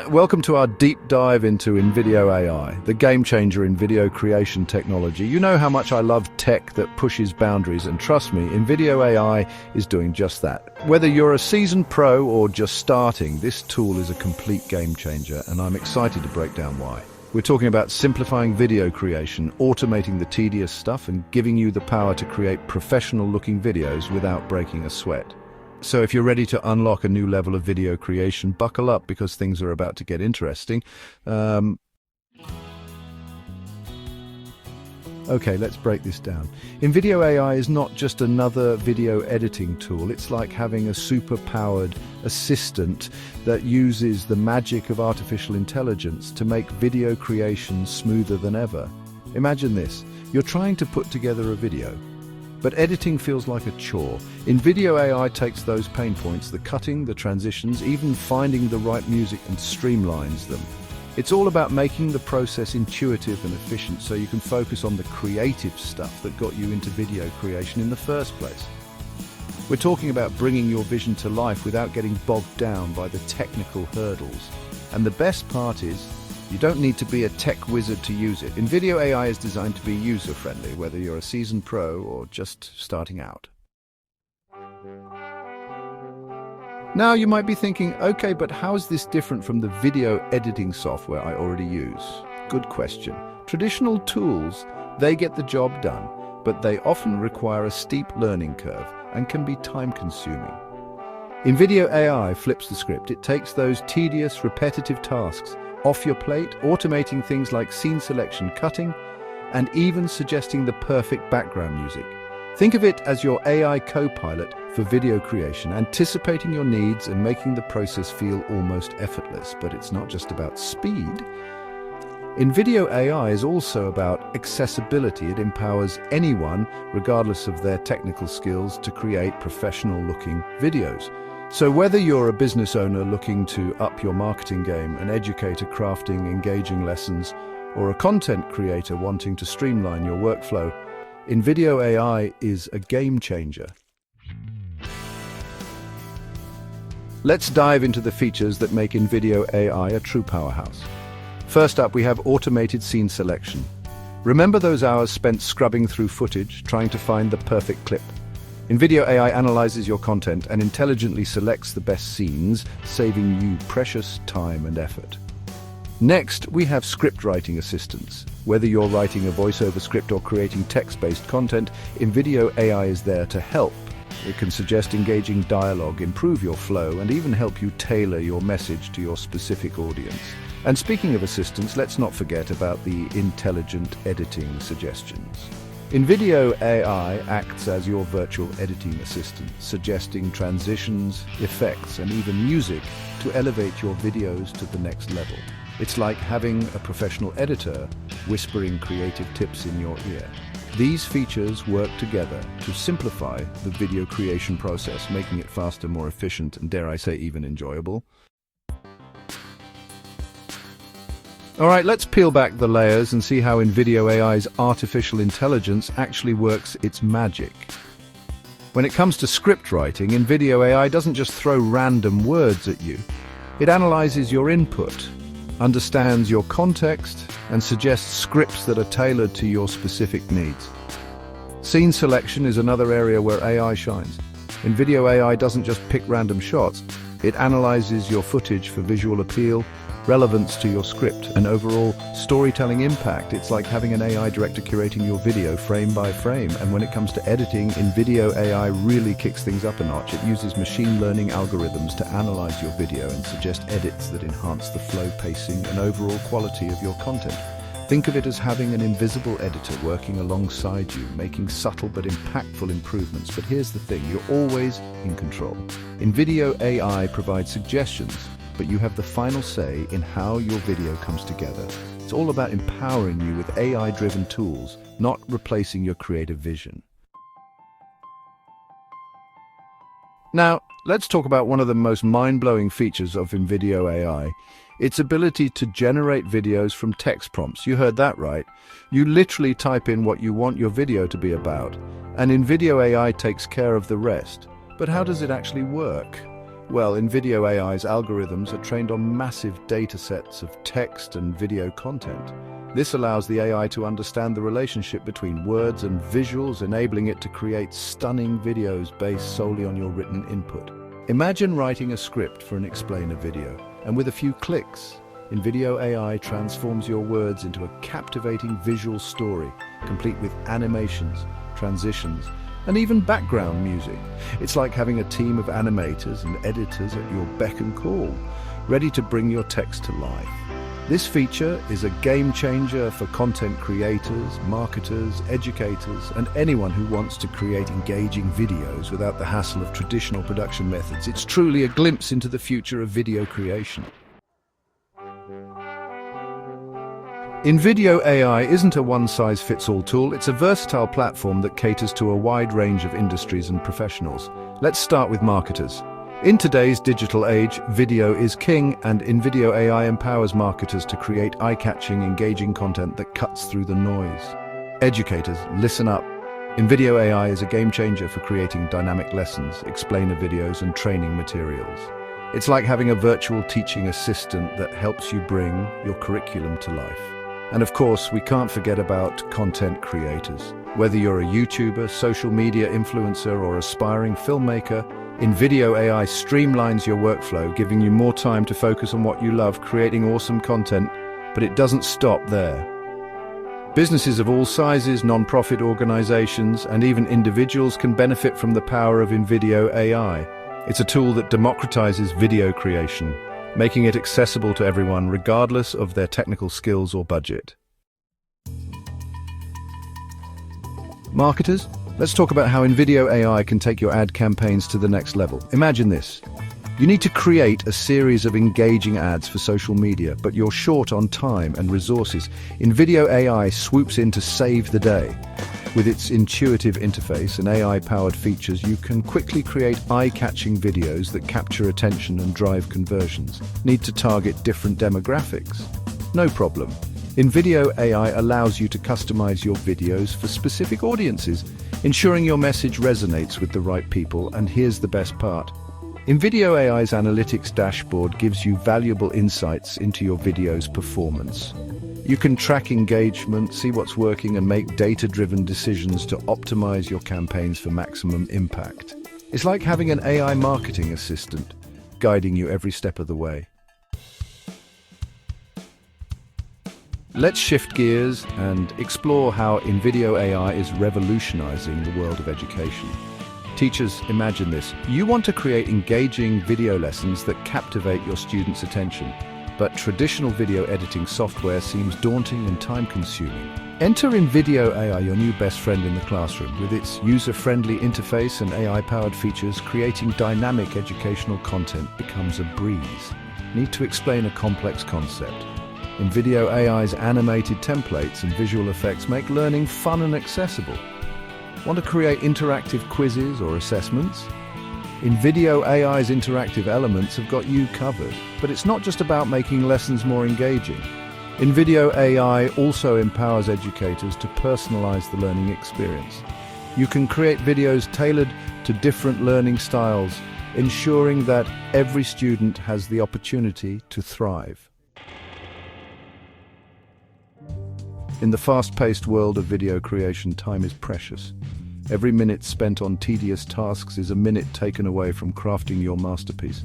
Welcome to our deep dive into InVideo AI, the game changer in video creation technology. You know how much I love tech that pushes boundaries, and trust me, InVideo AI is doing just that. Whether you're a seasoned pro or just starting, this tool is a complete game changer, and I'm excited to break down why. We're talking about simplifying video creation, automating the tedious stuff, and giving you the power to create professional-looking videos without breaking a sweat. So if you're ready to unlock a new level of video creation, buckle up because things are about to get interesting. Okay, let's break this down. InVideo AI is not just another video editing tool. It's like having a super-powered assistant that uses the magic of artificial intelligence to make video creation smoother than ever. Imagine this. You're trying to put together a video, but editing feels like a chore. InVideo AI takes those pain points, the cutting, the transitions, even finding the right music, and streamlines them. It's all about making the process intuitive and efficient so you can focus on the creative stuff that got you into video creation in the first place. We're talking about bringing your vision to life without getting bogged down by the technical hurdles. And the best part is, you don't need to be a tech wizard to use it. InVideo AI is designed to be user-friendly, whether you're a seasoned pro or just starting out. Now you might be thinking, okay, but how is this different from the video editing software I already use? Good question. Traditional tools, they get the job done, but they often require a steep learning curve and can be time-consuming. InVideo AI flips the script. It takes those tedious, repetitive tasks off your plate, automating things like scene selection, cutting, and even suggesting the perfect background music. Think of it as your AI co-pilot for video creation, anticipating your needs and making the process feel almost effortless. But it's not just about speed. InVideo AI is also about accessibility. It empowers anyone, regardless of their technical skills, to create professional-looking videos. So whether you're a business owner looking to up your marketing game, an educator crafting engaging lessons, or a content creator wanting to streamline your workflow, InVideo AI is a game changer. Let's dive into the features that make InVideo AI a true powerhouse. First up, we have automated scene selection. Remember those hours spent scrubbing through footage, trying to find the perfect clip? InVideo AI analyzes your content and intelligently selects the best scenes, saving you precious time and effort. Next, we have script writing assistance. Whether you're writing a voiceover script or creating text-based content, InVideo AI is there to help. It can suggest engaging dialogue, improve your flow, and even help you tailor your message to your specific audience. And speaking of assistance, let's not forget about the intelligent editing suggestions. InVideo AI acts as your virtual editing assistant, suggesting transitions, effects, and even music to elevate your videos to the next level. It's like having a professional editor whispering creative tips in your ear. These features work together to simplify the video creation process, making it faster, more efficient, and dare I say, even enjoyable. All right, let's peel back the layers and see how InVideo AI's artificial intelligence actually works its magic. When it comes to script writing, InVideo AI doesn't just throw random words at you. It analyzes your input, understands your context, and suggests scripts that are tailored to your specific needs. Scene selection is another area where AI shines. InVideo AI doesn't just pick random shots. It analyzes your footage for visual appeal, relevance to your script, and overall storytelling impact. It's like having an AI director curating your video frame by frame. And when it comes to editing, InVideo AI really kicks things up a notch. It uses machine learning algorithms to analyze your video and suggest edits that enhance the flow, pacing, and overall quality of your content. Think of it as having an invisible editor working alongside you, making subtle but impactful improvements. But here's the thing, you're always in control. InVideo AI provides suggestions, but you have the final say in how your video comes together. It's all about empowering you with AI-driven tools, not replacing your creative vision. Now, let's talk about one of the most mind-blowing features of InVideo AI. Its ability to generate videos from text prompts. You heard that right. You literally type in what you want your video to be about, and InVideo AI takes care of the rest. But how does it actually work? Well, InVideo AI's algorithms are trained on massive data sets of text and video content. This allows the AI to understand the relationship between words and visuals, enabling it to create stunning videos based solely on your written input. Imagine writing a script for an explainer video, and with a few clicks, InVideo AI transforms your words into a captivating visual story, complete with animations, transitions, and even background music. It's like having a team of animators and editors at your beck and call, ready to bring your text to life. This feature is a game changer for content creators, marketers, educators, and anyone who wants to create engaging videos without the hassle of traditional production methods. It's truly a glimpse into the future of video creation. InVideo AI isn't a one-size-fits-all tool. It's a versatile platform that caters to a wide range of industries and professionals. Let's start with marketers. In today's digital age, video is king, and InVideo AI empowers marketers to create eye-catching, engaging content that cuts through the noise. Educators, listen up. InVideo AI is a game changer for creating dynamic lessons, explainer videos, and training materials. It's like having a virtual teaching assistant that helps you bring your curriculum to life. And of course, we can't forget about content creators. Whether you're a YouTuber, social media influencer, or aspiring filmmaker, InVideo AI streamlines your workflow, giving you more time to focus on what you love, creating awesome content. But it doesn't stop there. Businesses of all sizes, non-profit organizations, and even individuals can benefit from the power of InVideo AI. It's a tool that democratizes video creation, making it accessible to everyone regardless of their technical skills or budget. Marketers, let's talk about how InVideo AI can take your ad campaigns to the next level. Imagine this. You need to create a series of engaging ads for social media, but you're short on time and resources. InVideo AI swoops in to save the day. With its intuitive interface and AI-powered features, you can quickly create eye-catching videos that capture attention and drive conversions. Need to target different demographics? No problem. InVideo AI allows you to customize your videos for specific audiences, ensuring your message resonates with the right people. And here's the best part. InVideo AI's analytics dashboard gives you valuable insights into your video's performance. You can track engagement, see what's working, and make data-driven decisions to optimize your campaigns for maximum impact. It's like having an AI marketing assistant, guiding you every step of the way. Let's shift gears and explore how InVideo AI is revolutionizing the world of education. Teachers, imagine this. You want to create engaging video lessons that captivate your students' attention, but traditional video editing software seems daunting and time-consuming. Enter InVideo AI, your new best friend in the classroom. With its user-friendly interface and AI-powered features, creating dynamic educational content becomes a breeze. Need to explain a complex concept? InVideo AI's animated templates and visual effects make learning fun and accessible. Want to create interactive quizzes or assessments? InVideo AI's interactive elements have got you covered. But it's not just about making lessons more engaging. InVideo AI also empowers educators to personalize the learning experience. You can create videos tailored to different learning styles, ensuring that every student has the opportunity to thrive. In the fast-paced world of video creation, time is precious. Every minute spent on tedious tasks is a minute taken away from crafting your masterpiece.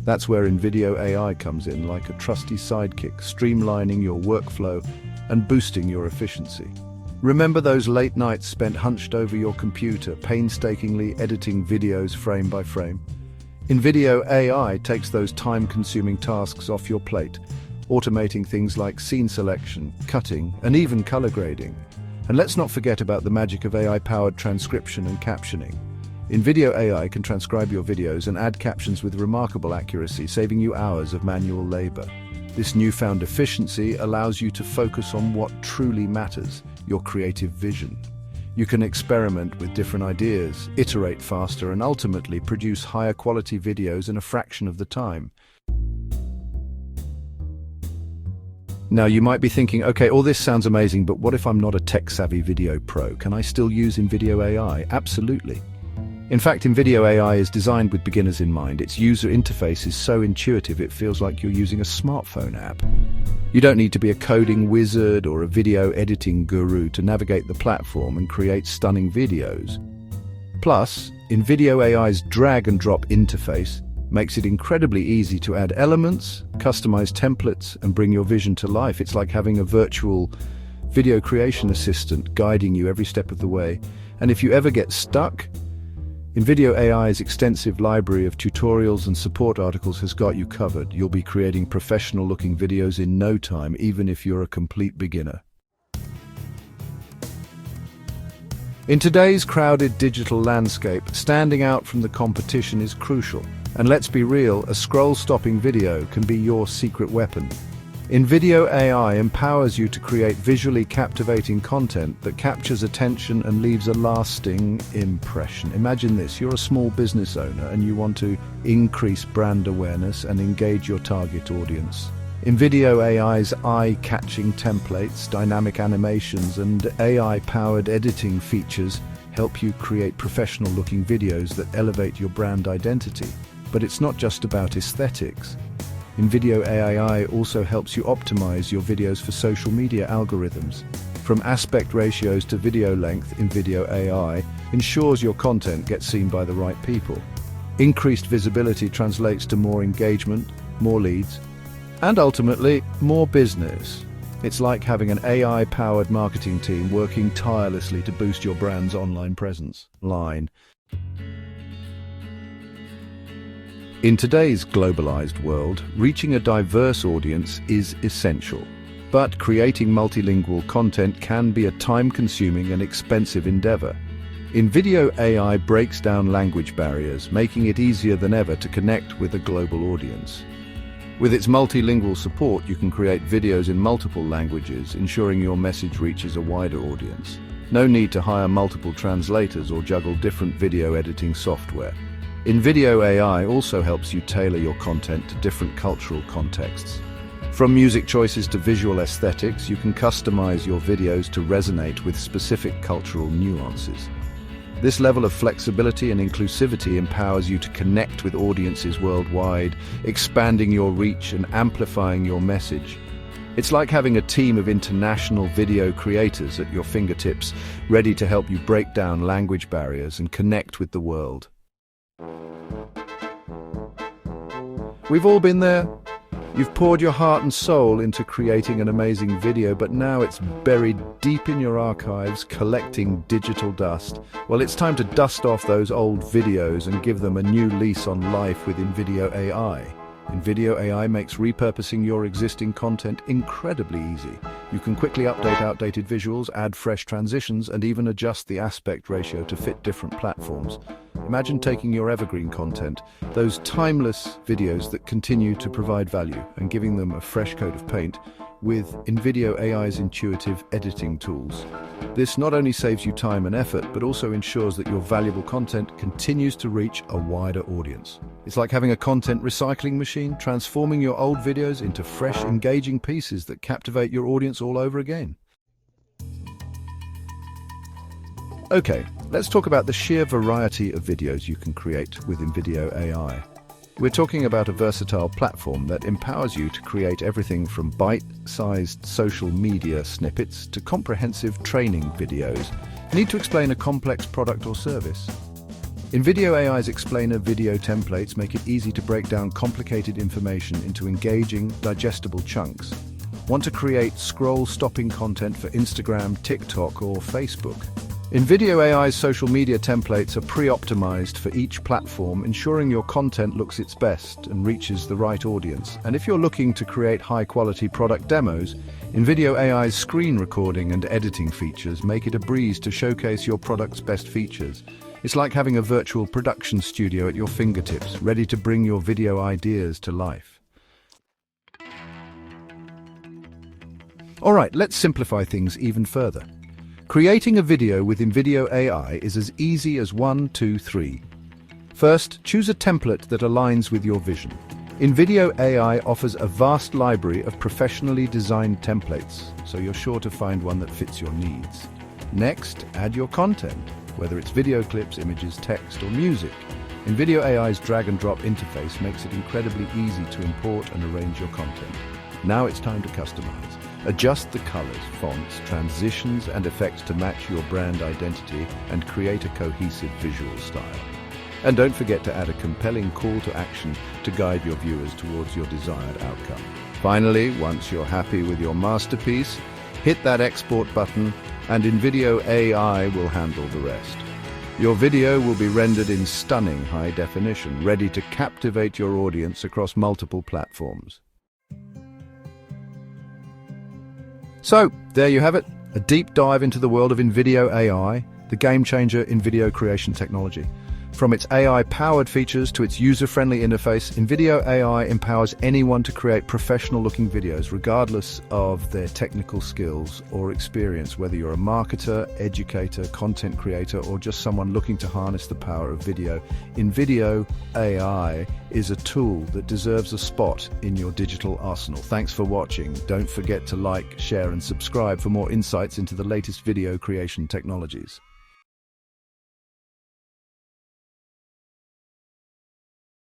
That's where InVideo AI comes in, like a trusty sidekick, streamlining your workflow and boosting your efficiency. Remember those late nights spent hunched over your computer, painstakingly editing videos frame by frame? InVideo AI takes those time-consuming tasks off your plate, automating things like scene selection, cutting, and even color grading. And let's not forget about the magic of AI-powered transcription and captioning. InVideo AI can transcribe your videos and add captions with remarkable accuracy, saving you hours of manual labor. This newfound efficiency allows you to focus on what truly matters, your creative vision. You can experiment with different ideas, iterate faster, and ultimately produce higher quality videos in a fraction of the time. Now, you might be thinking, okay, all this sounds amazing, but what if I'm not a tech-savvy video pro? Can I still use InVideo AI? Absolutely. In fact, InVideo AI is designed with beginners in mind. Its user interface is so intuitive it feels like you're using a smartphone app. You don't need to be a coding wizard or a video editing guru to navigate the platform and create stunning videos. Plus, InVideo AI's drag-and-drop interface makes it incredibly easy to add elements, customize templates, and bring your vision to life. It's like having a virtual video creation assistant guiding you every step of the way. And if you ever get stuck, InVideo AI's extensive library of tutorials and support articles has got you covered. You'll be creating professional-looking videos in no time, even if you're a complete beginner. In today's crowded digital landscape, standing out from the competition is crucial. And let's be real, a scroll-stopping video can be your secret weapon. InVideo AI empowers you to create visually captivating content that captures attention and leaves a lasting impression. Imagine this, you're a small business owner and you want to increase brand awareness and engage your target audience. InVideo AI's eye-catching templates, dynamic animations, and AI-powered editing features help you create professional-looking videos that elevate your brand identity. But it's not just about aesthetics. InVideo AI also helps you optimize your videos for social media algorithms. From aspect ratios to video length, InVideo AI ensures your content gets seen by the right people. Increased visibility translates to more engagement, more leads, and ultimately, more business. It's like having an AI-powered marketing team working tirelessly to boost your brand's online presence. In today's globalized world, reaching a diverse audience is essential. But creating multilingual content can be a time-consuming and expensive endeavor. InVideo AI breaks down language barriers, making it easier than ever to connect with a global audience. With its multilingual support, you can create videos in multiple languages, ensuring your message reaches a wider audience. No need to hire multiple translators or juggle different video editing software. InVideo AI also helps you tailor your content to different cultural contexts. From music choices to visual aesthetics, you can customize your videos to resonate with specific cultural nuances. This level of flexibility and inclusivity empowers you to connect with audiences worldwide, expanding your reach and amplifying your message. It's like having a team of international video creators at your fingertips, ready to help you break down language barriers and connect with the world. We've all been there. You've poured your heart and soul into creating an amazing video, but now it's buried deep in your archives, collecting digital dust. Well, it's time to dust off those old videos and give them a new lease on life with InVideo AI. InVideo AI makes repurposing your existing content incredibly easy. You can quickly update outdated visuals, add fresh transitions, and even adjust the aspect ratio to fit different platforms. Imagine taking your evergreen content, those timeless videos that continue to provide value, and giving them a fresh coat of paint with InVideo AI's intuitive editing tools. This not only saves you time and effort, but also ensures that your valuable content continues to reach a wider audience. It's like having a content recycling machine, transforming your old videos into fresh, engaging pieces that captivate your audience all over again. Okay, let's talk about the sheer variety of videos you can create with InVideo AI. We're talking about a versatile platform that empowers you to create everything from bite-sized social media snippets to comprehensive training videos. Need to explain a complex product or service? InVideo AI's explainer video templates make it easy to break down complicated information into engaging, digestible chunks. Want to create scroll-stopping content for Instagram, TikTok, or Facebook? InVideo AI's social media templates are pre-optimized for each platform, ensuring your content looks its best and reaches the right audience. And if you're looking to create high-quality product demos, InVideo AI's screen recording and editing features make it a breeze to showcase your product's best features. It's like having a virtual production studio at your fingertips, ready to bring your video ideas to life. All right, let's simplify things even further. Creating a video with InVideo AI is as easy as 1, 2, 3. First, choose a template that aligns with your vision. InVideo AI offers a vast library of professionally designed templates, so you're sure to find one that fits your needs. Next, add your content. whether it's video clips, images, text, or music. InVideo AI's drag-and-drop interface makes it incredibly easy to import and arrange your content. Now it's time to customize. Adjust the colors, fonts, transitions, and effects to match your brand identity and create a cohesive visual style. And don't forget to add a compelling call to action to guide your viewers towards your desired outcome. Finally, once you're happy with your masterpiece, hit that export button and InVideo AI will handle the rest. Your video will be rendered in stunning high definition, ready to captivate your audience across multiple platforms. So, there you have it, a deep dive into the world of InVideo AI, the game changer in video creation technology. From its AI-powered features to its user-friendly interface, InVideo AI empowers anyone to create professional-looking videos, regardless of their technical skills or experience, whether you're a marketer, educator, content creator, or just someone looking to harness the power of video. InVideo AI is a tool that deserves a spot in your digital arsenal. Thanks for watching. Don't forget to like, share, and subscribe for more insights into the latest video creation technologies.